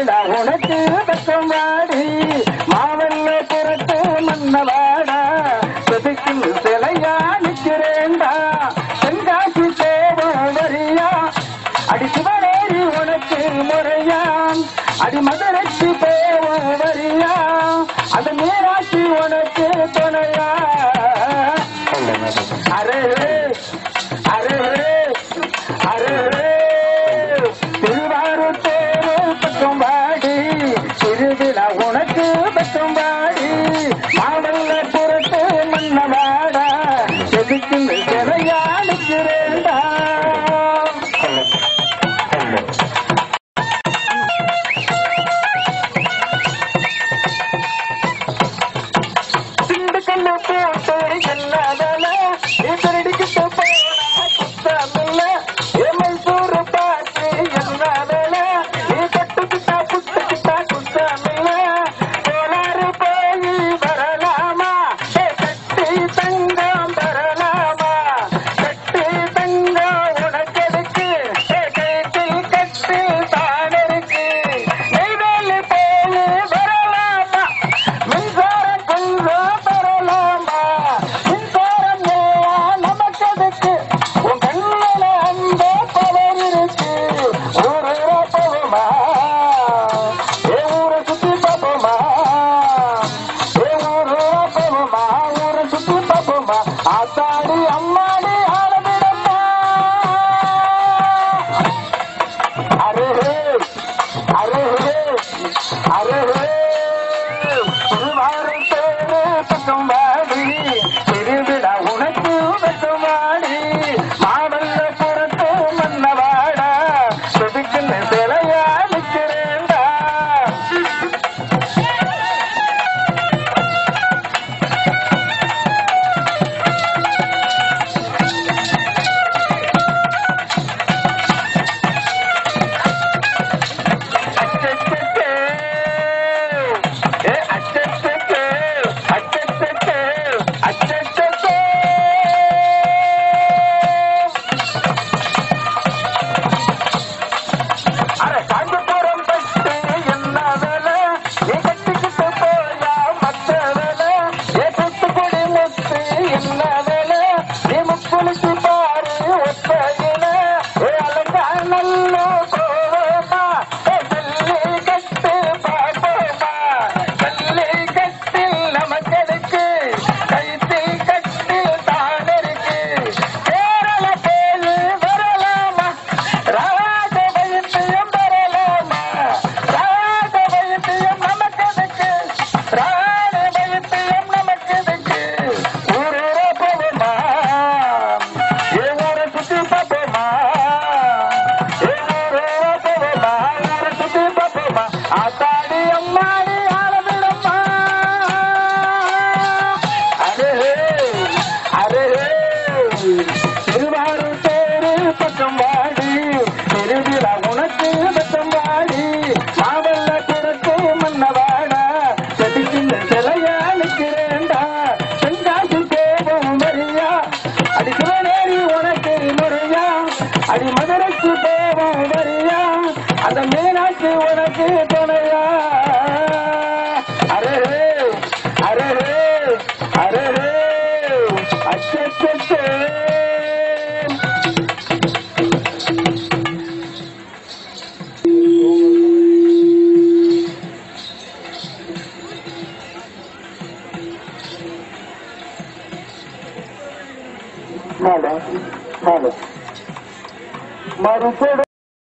திருவிழா உனக்கு பக்கம் வாடி மாவல்ல புறத்து மன்னவாடா செதுக்கும் சிலையா நிற்கிறேண்டா தென்காசி தேவம் வரியா அடி சிவனேரி உனக்கு முறையா அடி மதுரைக்கு தேவம் வரியா அது மீனாட்சி உனக்கு துணையா அரே அரே அரே திருவாரூர் தேரு பக்கம் வாடி திருவிழா உனக்கு பக்கம் வாடி மாவல்ல புறத்து மன்னவாடா செதுக்கும் சிலையா நிற்கிறேண்டா திண்டுக்கல்லு போட்டு என்னதல திருடிக்கிட்டு போனா குத்தமில்ல மைசூர் பாட்டு என்னதல நீ கட்டுக்கிட்டா புட்டுக்கிட்டா குத்தமில்ல கோளாறு போய் வரலாமா கட்டி தங்கம் வரலாமா கட்டி தங்கம் உனக்கெடுக்கு கைத்தில் கட்டி தானருக்கு நெய்வேலி போய் வரலாமா மின்சாரம் கொஞ்சம் வரலாமா மின்சாரம் நமக்கெடுக்கு உன் கண்ணில அந்த பவர் இருக்கு ஊரு போவோமா ஊரை சுத்தி பார்ப்போமா ஊரு போவோமா ஊரை சுத்தி பார்ப்போமா ஆத்தாடி அம்மாடி ஆளவிடமா அரே அரே அரே திருவாரூர் தேரு பக்கம் வாடி திருவிழா உனக்கு பக்கம் வாடி மாவல்ல புறத்து மன்னவாடா செதுக்குன்னு சிலையா நிற்கிறேண்டா அச்சச்சே அச்சச்சே அச்சச்சே அச்சச்சே அட காஞ்சிபுரம் பட்டு என்ன வேலை நீ கட்டிக்கிட்டு போயா மத்த வேலை தூத்துக்குடி முத்து என்ன வேலை நீ முக்குளிச்சு பாரு ஒத்தையில அலங்கா நல்ல போவோமா கல்லி கட்டு பார்ப்போமா கல்லி கட்டில் நமக்கெடுக்கு கைத்தில் கட்டில் தானருக்கு கேரள பேரு வரலாமா ராஜ வைத்தியம் வரலாமா ராஜ வைத்தியம் நமக்கெடுக்கு ராணி வைத்தியம் நமக்கெடுக்கு ஊரூர போவோமா ஊரை சுத்தி பார்ப்போமா ஊரூர போவோமா ஊரை சுத்தி பார்ப்போமா ஆத்தாடி அம்மாடி ஆளவிடம்மா அரே அரே திருவாரூர் தேரு பக்கம் வாடி திருவிழா உனக்கு பக்கம் வாடி மாவல்ல புறத்து மன்னவாடா செதுக்கின்ற சிலையா நிற்கிறேண்டா தென்காசி தேவம் வரியா அடி சிவனேரி உனக்கு முறையா அடி மதுரைக்கு தேவம் வரியா அந்த மீனாட்சி உனக்கு துணையா